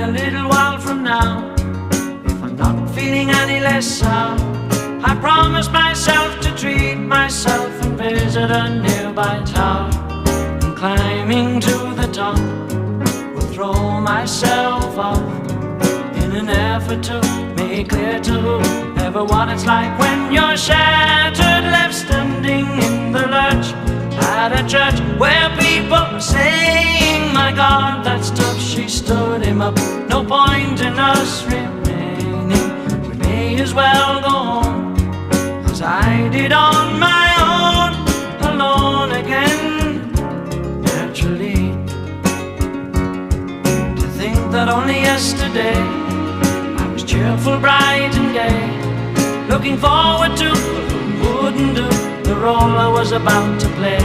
a little while from now, if I'm not feeling any less sound, I promise myself to treat myself and visit a nearby tower. And climbing to the top, will throw myself off in an effort to make clear to whoever what it's like when you're shattered, left standing in the lurch at a church where people are saying, my God, that's tough, she stood him up. No point in us remaining, we may as well go home, as I did on my own, alone again, naturally. To think that only yesterday I was cheerful, bright and gay, looking forward to what wouldn't do the role I was about to play.